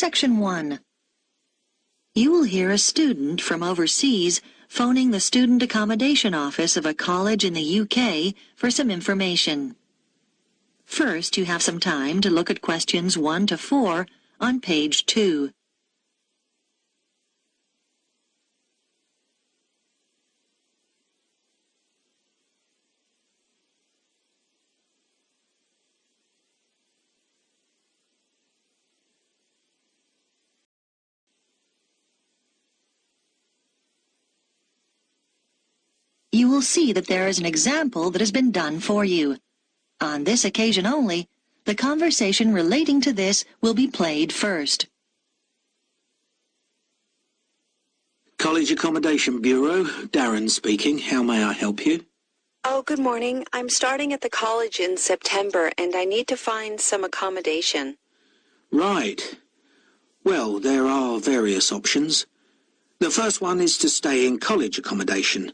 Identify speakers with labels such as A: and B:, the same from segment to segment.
A: Section 1. You will hear a student from overseas phoning the Student Accommodation Office of a college in the UK for some information. First, you have some time to look at questions 1 to 4 on page 2. You will see that there is an example that has been done for you. On this occasion only, the conversation relating to this will be played first.
B: College Accommodation Bureau, Darren speaking. How may I help you?
C: Oh, good morning. I'm starting at the college in September and I need to find some accommodation.
B: Right. Well, there are various options. The first one is to stay in college accommodation.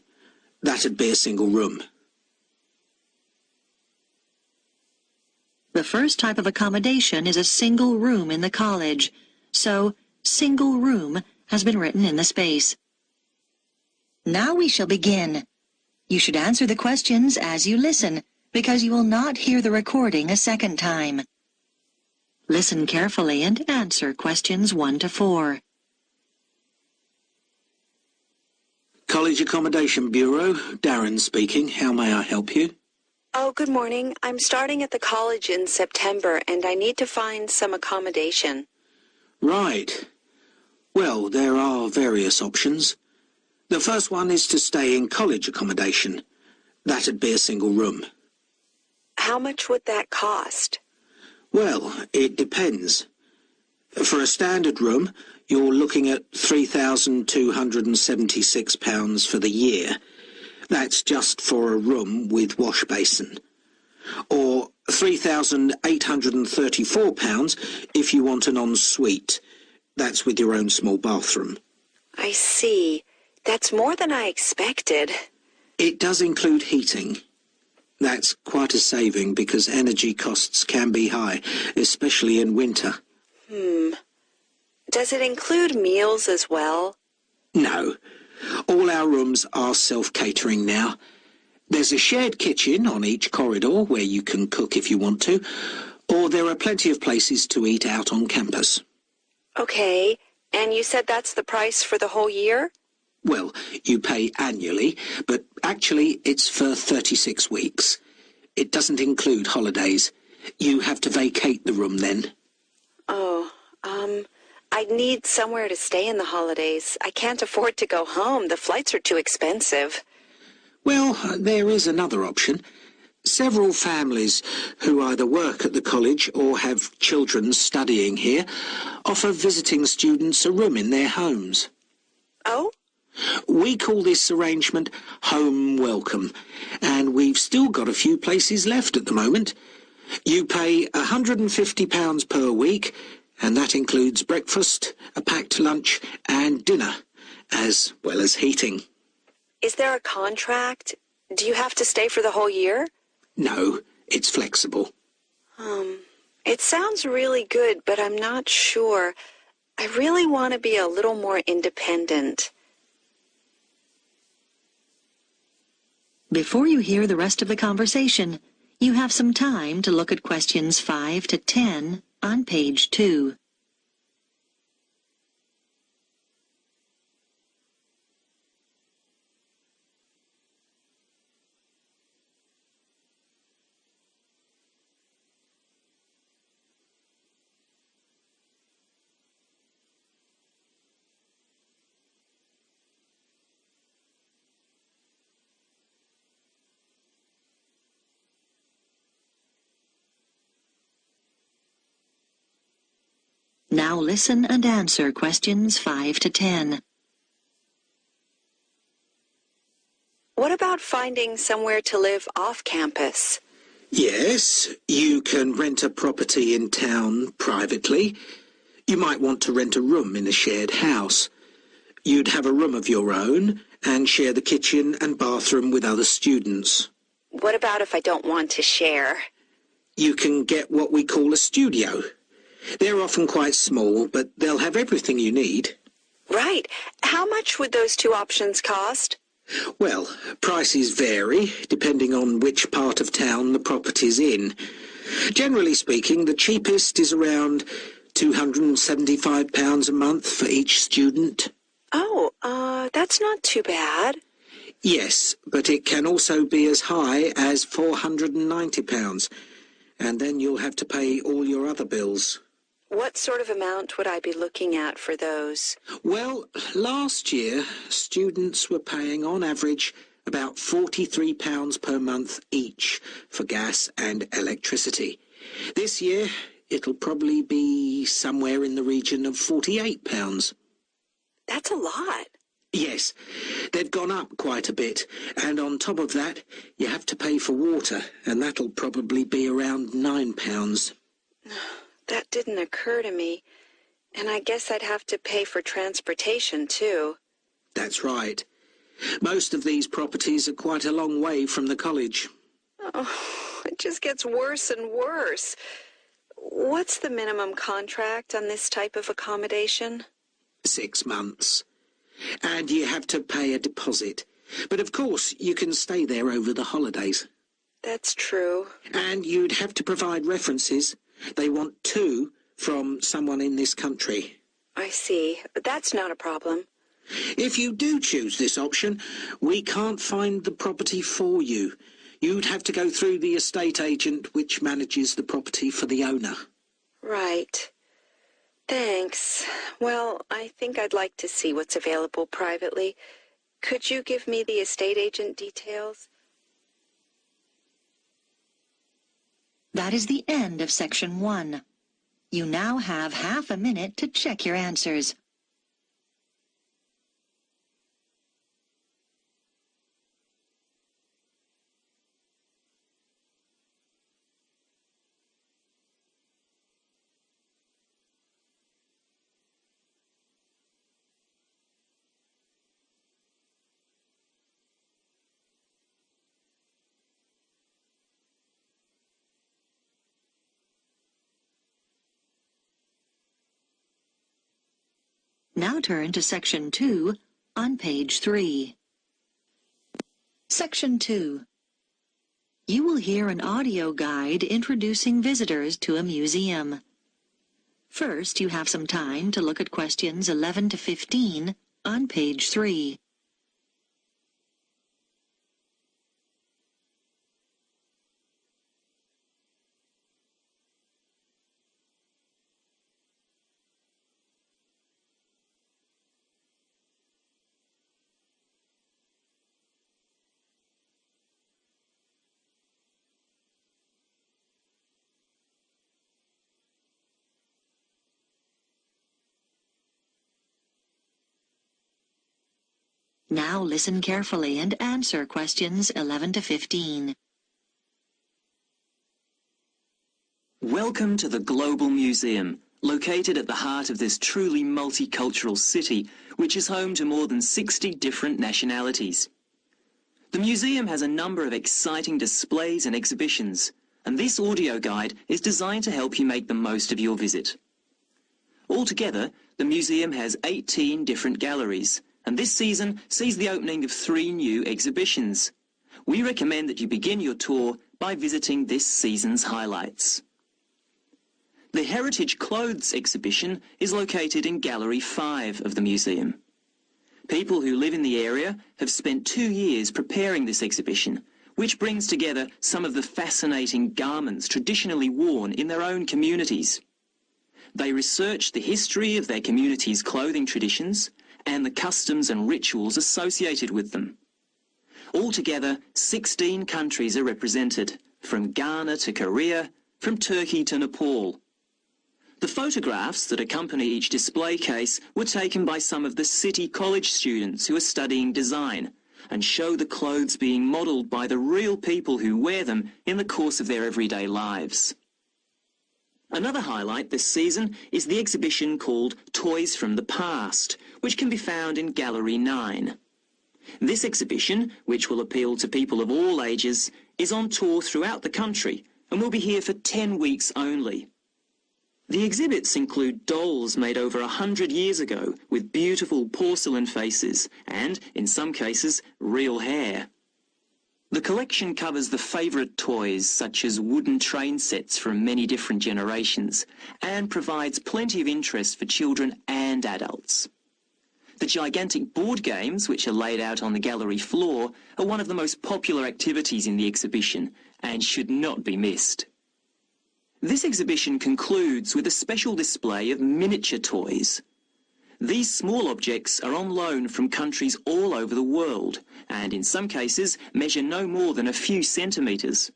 B: That'd be a single room.
A: The first type of accommodation is a single room in the college, so single room has been written in the space. Now we shall begin. You should answer the questions as you listen, because you will not hear the recording a second time. Listen carefully and answer questions 1 to 4.
B: College Accommodation Bureau, Darren speaking. How may I help you?
C: Oh, good morning. I'm starting at the college in September and I need to find some accommodation.
B: Right. Well, there are various options. The first one is to stay in college accommodation. That'd be a single room.
C: How much would that cost?
B: Well, it depends. For a standard room, you're looking at £3,276 for the year. That's just for a room with wash basin. Or £3,834 if you want an ensuite. That's with your own small bathroom.
C: I see. That's more than I expected.
B: It does include heating. That's quite a saving because energy costs can be high, especially in winter.
C: Does it include meals as well?
B: No. All our rooms are self-catering now. There's a shared kitchen on each corridor where you can cook if you want to, or there are plenty of places to eat out on campus.
C: Okay, and you said that's the price for the whole year?
B: Well, you pay annually, but actually it's for 36 weeks. It doesn't include holidays. You have to vacate the room then.
C: Oh, I'd need somewhere to stay in the holidays. I can't afford to go home. The flights are too expensive.
B: Well, there is another option. Several families who either work at the college or have children studying here offer visiting students a room in their homes.
C: Oh?
B: We call this arrangement Home Welcome, and we've still got a few places left at the moment. You pay £150 per week, and that includes breakfast, a packed lunch, and dinner, as well as heating.
C: Is there a contract? Do you have to stay for the whole year?
B: No, it's flexible.
C: It sounds really good, but I'm not sure. I really want to be a little more independent.
A: Before you hear the rest of the conversation, you have some time to look at questions 5 to 10 on page 2. Now listen and answer questions 5 to 10.
C: What about finding somewhere to live off campus?
B: Yes, you can rent a property in town privately. You might want to rent a room in a shared house. You'd have a room of your own and share the kitchen and bathroom with other students.
C: What about if I don't want to share?
B: You can get what we call a studio. They're often quite small, but they'll have everything you need.
C: Right. How much would those two options cost?
B: Well, prices vary depending on which part of town the property's in. Generally speaking, the cheapest is around £275 a month for each student.
C: Oh, that's not too bad.
B: Yes, but it can also be as high as £490, and then you'll have to pay all your other bills.
C: What sort of amount would I be looking at for those?
B: Well, last year, students were paying on average about £43 per month each for gas and electricity. This year, it'll probably be somewhere in the region of £48.
C: That's a lot.
B: Yes, they've gone up quite a bit, and on top of that, you have to pay for water, and that'll probably be around £9.
C: That didn't occur to me. And I guess I'd have to pay for transportation, too.
B: That's right. Most of these properties are quite a long way from the college.
C: Oh, it just gets worse and worse. What's the minimum contract on this type of accommodation?
B: 6 months. And you have to pay a deposit. But of course, you can stay there over the holidays.
C: That's true.
B: And you'd have to provide references. They want 2 from someone in this country.
C: I see. That's not a problem.
B: If you do choose this option, we can't find the property for you. You'd have to go through the estate agent which manages the property for the owner.
C: Right. Thanks. Well, I think I'd like to see what's available privately. Could you give me the estate agent details?
A: That is the end of section 1. You now have half a minute to check your answers. Now turn to section 2 on page 3. Section 2. You will hear an audio guide introducing visitors to a museum. First, you have some time to look at questions 11 to 15 on page 3. Now listen carefully and answer questions 11 to 15.
D: Welcome to the Global Museum, located at the heart of this truly multicultural city, which is home to more than 60 different nationalities. The museum has a number of exciting displays and exhibitions, and this audio guide is designed to help you make the most of your visit. Altogether, the museum has 18 different galleries, and this season sees the opening of 3 new exhibitions. We recommend that you begin your tour by visiting this season's highlights. The Heritage Clothes exhibition is located in Gallery 5 of the museum. People who live in the area have spent 2 years preparing this exhibition, which brings together some of the fascinating garments traditionally worn in their own communities. They researched the history of their community's clothing traditions and the customs and rituals associated with them. Altogether, 16 countries are represented, from Ghana to Korea, from Turkey to Nepal. The photographs that accompany each display case were taken by some of the City College students who are studying design and show the clothes being modelled by the real people who wear them in the course of their everyday lives. Another highlight this season is the exhibition called Toys from the Past, which can be found in Gallery 9. This exhibition, which will appeal to people of all ages, is on tour throughout the country and will be here for 10 weeks only. The exhibits include dolls made over 100 years ago with beautiful porcelain faces and, in some cases, real hair. The collection covers the favourite toys such as wooden train sets from many different generations and provides plenty of interest for children and adults. The gigantic board games, which are laid out on the gallery floor, are one of the most popular activities in the exhibition and should not be missed. This exhibition concludes with a special display of miniature toys. These small objects are on loan from countries all over the world and in some cases measure no more than a few centimetres.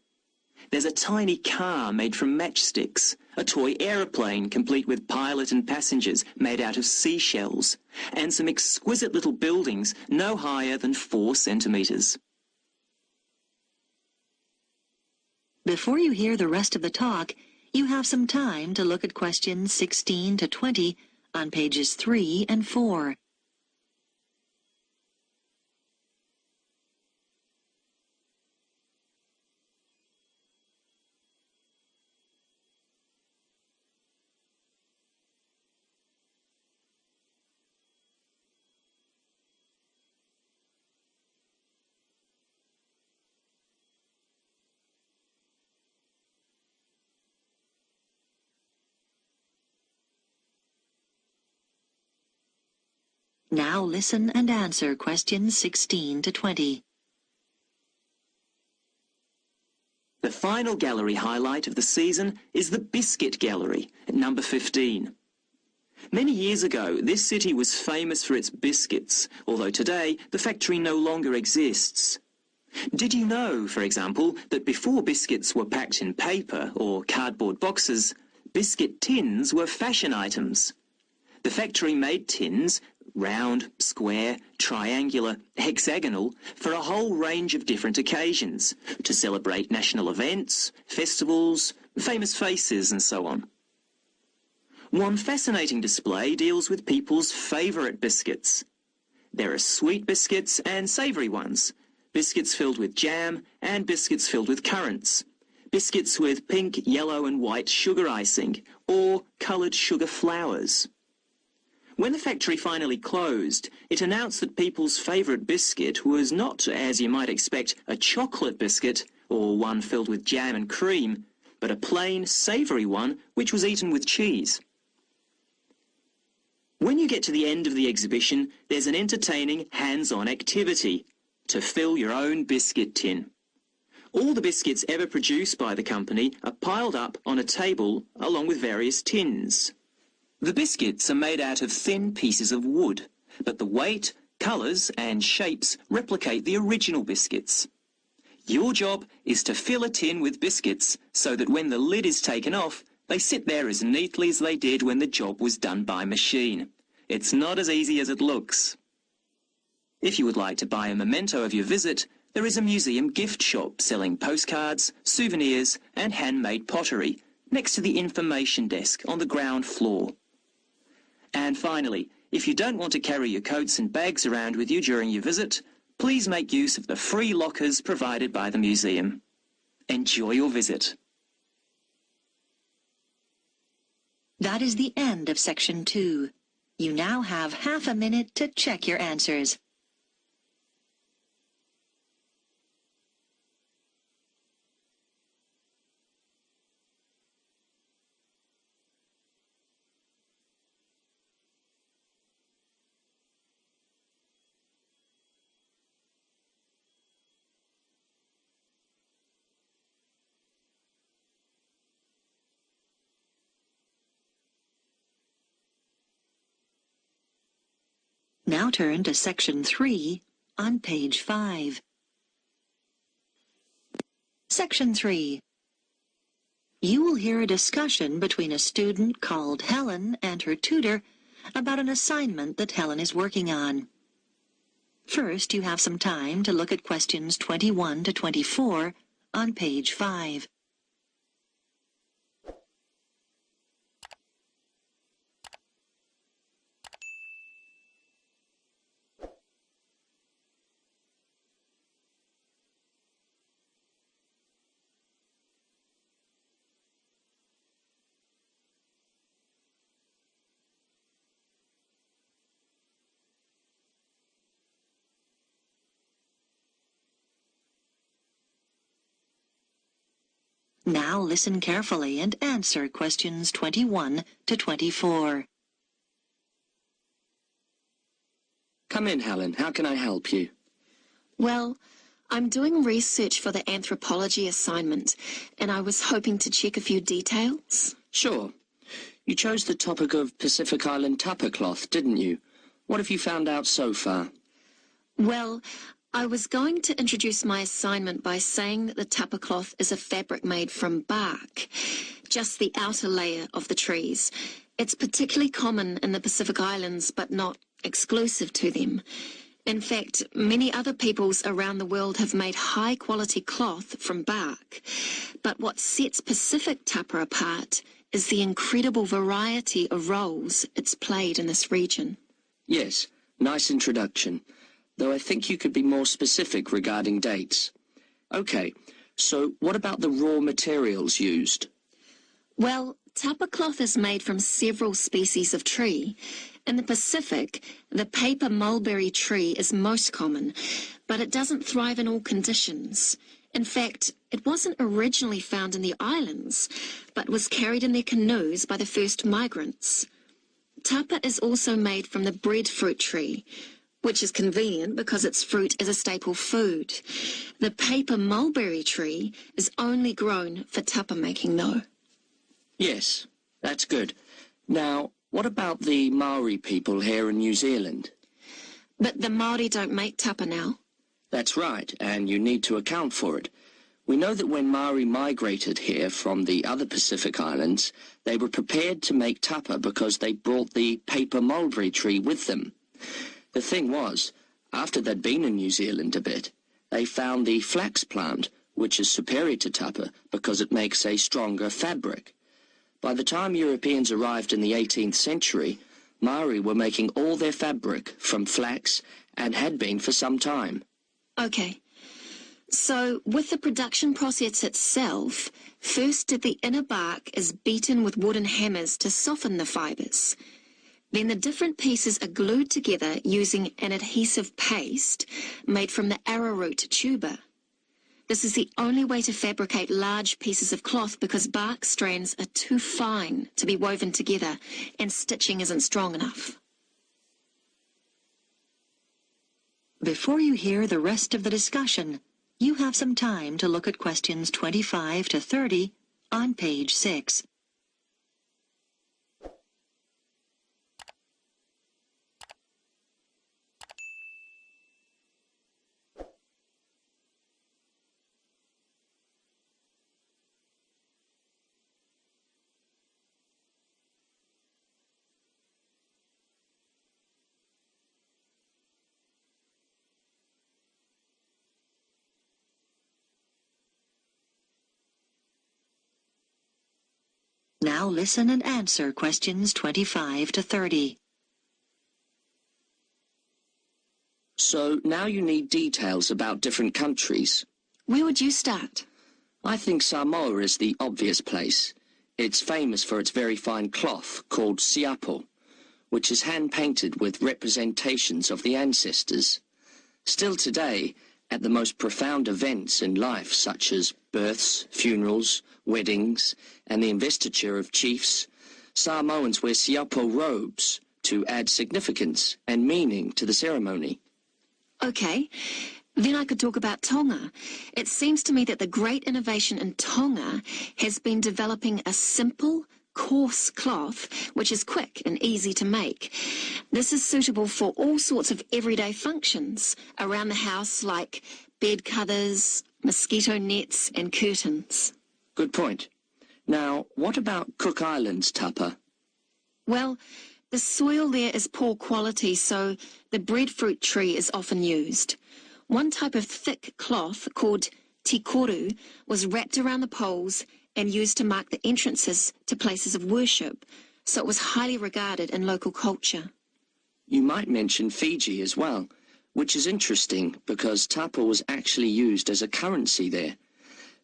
D: There's a tiny car made from matchsticks, a toy aeroplane complete with pilot and passengers made out of seashells, and some exquisite little buildings no higher than 4 centimetres.
A: Before you hear the rest of the talk, you have some time to look at questions 16 to 20 on pages 3 and 4. Now listen and answer questions 16 to 20.
D: The final gallery highlight of the season is the Biscuit Gallery at number 15. Many years ago, this city was famous for its biscuits, although today the factory no longer exists. Did you know, for example, that before biscuits were packed in paper or cardboard boxes, biscuit tins were fashion items? The factory made tins, round, square, triangular, hexagonal, for a whole range of different occasions, to celebrate national events, festivals, famous faces and so on. One fascinating display deals with people's favourite biscuits. There are sweet biscuits and savoury ones, biscuits filled with jam and biscuits filled with currants, biscuits with pink, yellow and white sugar icing, or coloured sugar flowers. When the factory finally closed, it announced that people's favourite biscuit was not, as you might expect, a chocolate biscuit or one filled with jam and cream, but a plain, savoury one which was eaten with cheese. When you get to the end of the exhibition, there's an entertaining hands-on activity to fill your own biscuit tin. All the biscuits ever produced by the company are piled up on a table along with various tins. The biscuits are made out of thin pieces of wood, but the weight, colours and shapes replicate the original biscuits. Your job is to fill a tin with biscuits so that when the lid is taken off, they sit there as neatly as they did when the job was done by machine. It's not as easy as it looks. If you would like to buy a memento of your visit, there is a museum gift shop selling postcards, souvenirs and handmade pottery next to the information desk on the ground floor. And finally, if you don't want to carry your coats and bags around with you during your visit, please make use of the free lockers provided by the museum. Enjoy your visit.
A: That is the end of section 2. You now have half a minute to check your answers. Now turn to section 3 on page 5. Section 3. You will hear a discussion between a student called Helen and her tutor about an assignment that Helen is working on. First, you have some time to look at questions 21 to 24 on page 5. Now listen carefully and answer questions 21 to 24.
E: Come in, Helen. How can I help you?
F: Well, I'm doing research for the anthropology assignment, and I was hoping to check a few details.
E: Sure. You chose the topic of Pacific Island Tapa cloth, didn't you? What have you found out so far?
F: Well, I was going to introduce my assignment by saying that the Tapa cloth is a fabric made from bark, just the outer layer of the trees. It's particularly common in the Pacific Islands, but not exclusive to them. In fact, many other peoples around the world have made high-quality cloth from bark. But what sets Pacific Tapa apart is the incredible variety of roles it's played in this region.
E: Yes, nice introduction. Though I think you could be more specific regarding dates. Okay, so what about the raw materials used?
F: Well, Tapa cloth is made from several species of tree. In the Pacific, the paper mulberry tree is most common, but it doesn't thrive in all conditions. In fact, it wasn't originally found in the islands, but was carried in their canoes by the first migrants. Tapa is also made from the breadfruit tree, which is convenient because its fruit is a staple food. The paper mulberry tree is only grown for tapa making, though.
E: Yes, that's good. Now, what about the Maori people here in New Zealand?
F: But the Māori don't make tapa now.
E: That's right, and you need to account for it. We know that when Maori migrated here from the other Pacific Islands, they were prepared to make tapa because they brought the paper mulberry tree with them. The thing was, after they'd been in New Zealand a bit, they found the flax plant, which is superior to tapa because it makes a stronger fabric. By the time Europeans arrived in the 18th century, Maori were making all their fabric from flax and had been for some time.
F: Okay. So, with the production process itself, first the inner bark is beaten with wooden hammers to soften the fibres. Then the different pieces are glued together using an adhesive paste made from the arrowroot tuber. This is the only way to fabricate large pieces of cloth because bark strands are too fine to be woven together and stitching isn't strong enough.
A: Before you hear the rest of the discussion, you have some time to look at questions 25 to 30 on page 6. Now listen and answer questions 25 to 30.
E: So now you need details about different countries.
F: Where would you start?
E: I think Samoa is the obvious place. It's famous for its very fine cloth called siapo, which is hand-painted with representations of the ancestors. Still today, at the most profound events in life, such as births, funerals, weddings, and the investiture of chiefs, Samoans wear siapo robes to add significance and meaning to the ceremony.
F: Okay, then I could talk about Tonga. It seems to me that the great innovation in Tonga has been developing a simple, coarse cloth which is quick and easy to make. This is suitable for all sorts of everyday functions around the house like bed covers, mosquito nets and curtains.
E: Good point. Now, what about Cook Islands tapa?
F: Well, the soil there is poor quality, so the breadfruit tree is often used. One type of thick cloth called tikoru was wrapped around the poles and used to mark the entrances to places of worship, so it was highly regarded in local culture.
E: You might mention Fiji as well, which is interesting because tapa was actually used as a currency there.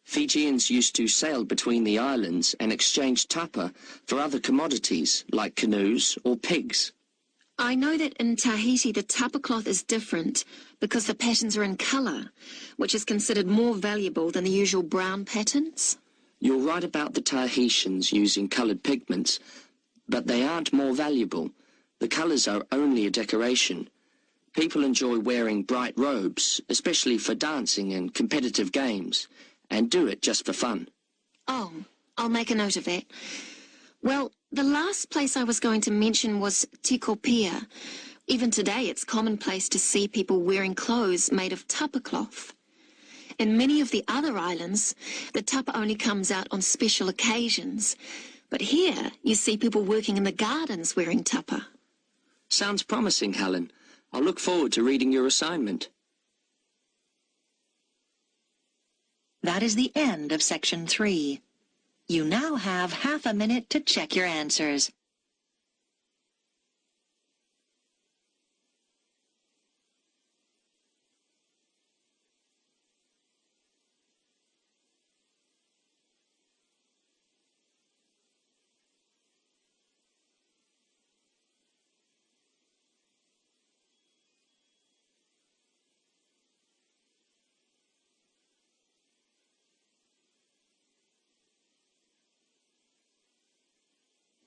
E: Fijians used to sail between the islands and exchange tapa for other commodities like canoes or pigs.
F: I know that in Tahiti the tapa cloth is different because the patterns are in colour, which is considered more valuable than the usual brown patterns.
E: You're right about the Tahitians using coloured pigments, but they aren't more valuable. The colours are only a decoration. People enjoy wearing bright robes, especially for dancing and competitive games, and do it just for fun.
F: Oh, I'll make a note of that. Well, the last place I was going to mention was Tikopia. Even today, it's commonplace to see people wearing clothes made of tapa cloth. In many of the other islands, the tapa only comes out on special occasions. But here, you see people working in the gardens wearing tapa.
E: Sounds promising, Helen. I'll look forward to reading your assignment.
A: That is the end of Section 3. You now have half a minute to check your answers.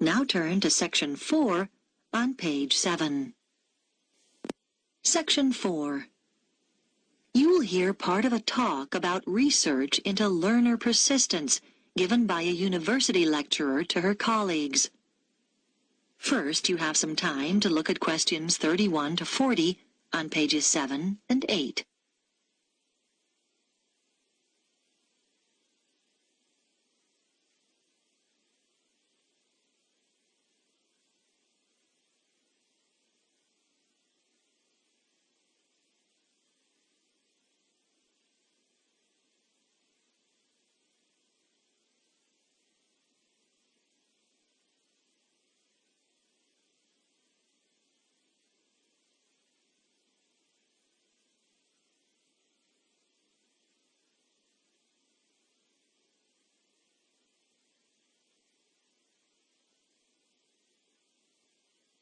A: Now turn to Section 4 on page 7. Section 4. You will hear part of a talk about research into learner persistence given by a university lecturer to her colleagues. First, you have some time to look at questions 31 to 40 on pages 7 and 8.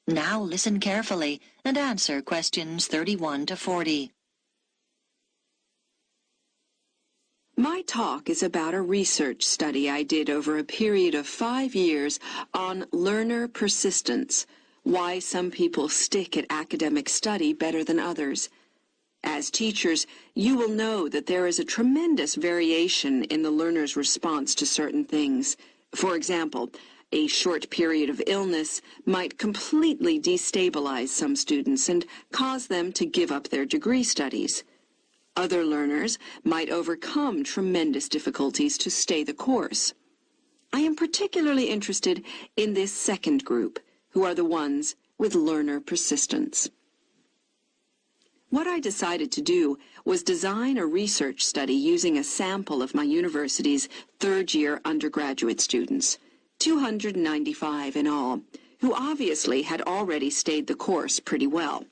A: Now listen carefully and answer questions 31 to 40.
C: My talk is about a research study I did over a period of 5 years on learner persistence, why some people stick at academic study better than others. As teachers, you will know that there is a tremendous variation in the learner's response to certain things. For example, a short period of illness might completely destabilize some students and cause them to give up their degree studies. Other learners might overcome tremendous difficulties to stay the course. I am particularly interested in this second group, who are the ones with learner persistence. What I decided to do was design a research study using a sample of my university's third-year undergraduate students, 295 in all, who obviously had already stayed the course pretty well.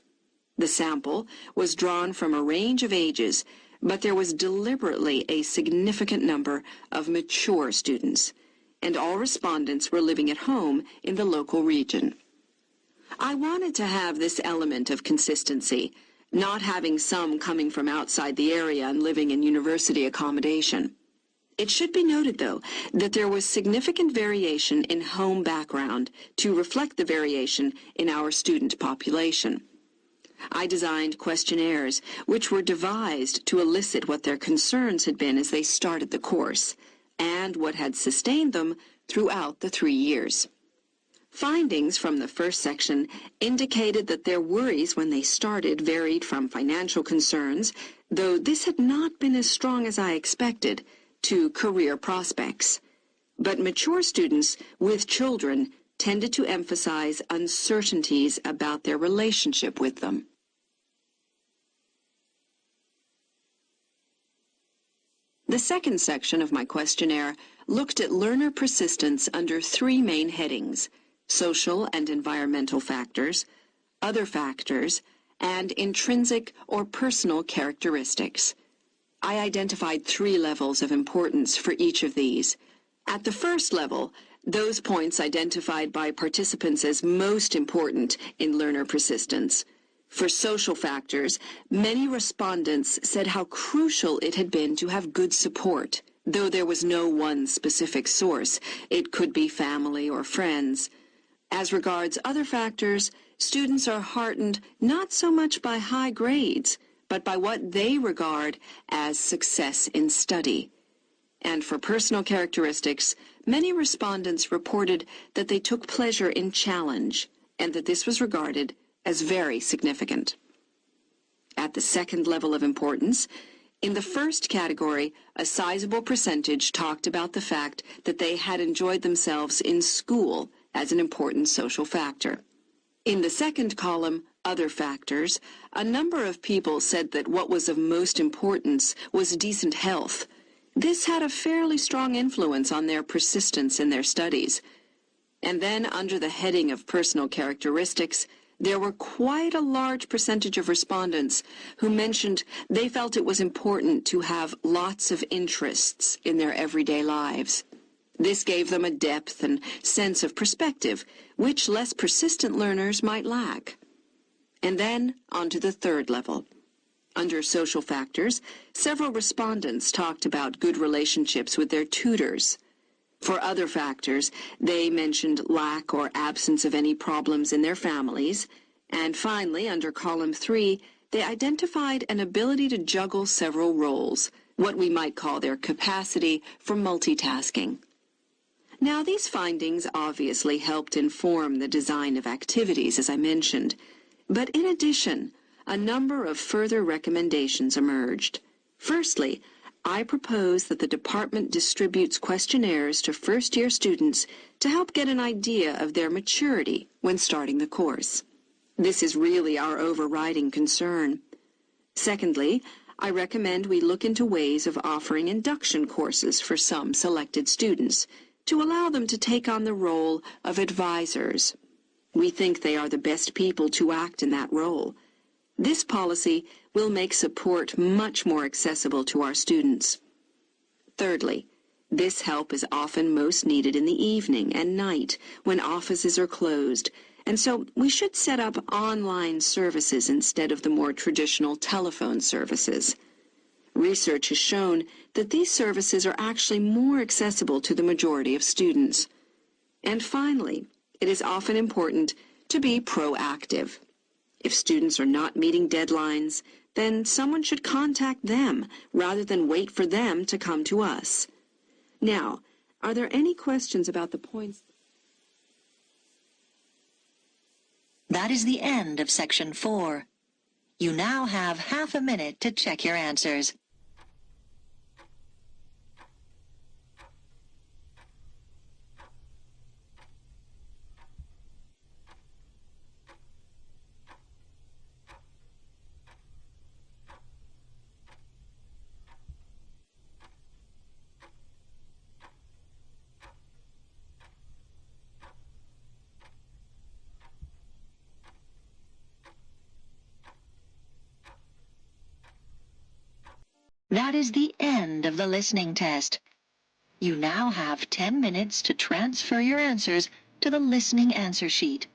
C: The sample was drawn from a range of ages, but there was deliberately a significant number of mature students, and all respondents were living at home in the local region. I wanted to have this element of consistency, not having some coming from outside the area and living in university accommodation. It should be noted, though, that there was significant variation in home background to reflect the variation in our student population. I designed questionnaires which were devised to elicit what their concerns had been as they started the course, and what had sustained them throughout the 3 years. Findings from the first section indicated that their worries when they started varied from financial concerns, though this had not been as strong as I expected, to career prospects. But mature students with children tended to emphasize uncertainties about their relationship with them. The second section of my questionnaire looked at learner persistence under 3 main headings: social and environmental factors, other factors, and intrinsic or personal characteristics. I identified 3 levels of importance for each of these. At the first level, those points identified by participants as most important in learner persistence. For social factors, many respondents said how crucial it had been to have good support, though there was no one specific source. It could be family or friends. As regards other factors, students are heartened not so much by high grades, but by what they regard as success in study. And for personal characteristics, many respondents reported that they took pleasure in challenge and that this was regarded as very significant. At the second level of importance, in the first category, a sizable percentage talked about the fact that they had enjoyed themselves in school as an important social factor. In the second column, other factors, a number of people said that what was of most importance was decent health. This had a fairly strong influence on their persistence in their studies. And then, under the heading of personal characteristics, there were quite a large percentage of respondents who mentioned they felt it was important to have lots of interests in their everyday lives. This gave them a depth and sense of perspective, which less persistent learners might lack. And then, on to the third level. Under social factors, several respondents talked about good relationships with their tutors. For other factors, they mentioned lack or absence of any problems in their families. And finally, under column 3, they identified an ability to juggle several roles, what we might call their capacity for multitasking. Now, these findings obviously helped inform the design of activities, as I mentioned. But in addition, a number of further recommendations emerged. Firstly, I propose that the department distributes questionnaires to first-year students to help get an idea of their maturity when starting the course. This is really our overriding concern. Secondly, I recommend we look into ways of offering induction courses for some selected students to allow them to take on the role of advisors. We think they are the best people to act in that role. This policy will make support much more accessible to our students. Thirdly, this help is often most needed in the evening and night when offices are closed, and so we should set up online services instead of the more traditional telephone services. Research has shown that these services are actually more accessible to the majority of students. And finally, it is often important to be proactive. If students are not meeting deadlines, then someone should contact them rather than wait for them to come to us. Now, are there any questions about the points?
A: That is the end of section 4. You now have half a minute to check your answers. That is the end of the listening test. You now have 10 minutes to transfer your answers to the listening answer sheet.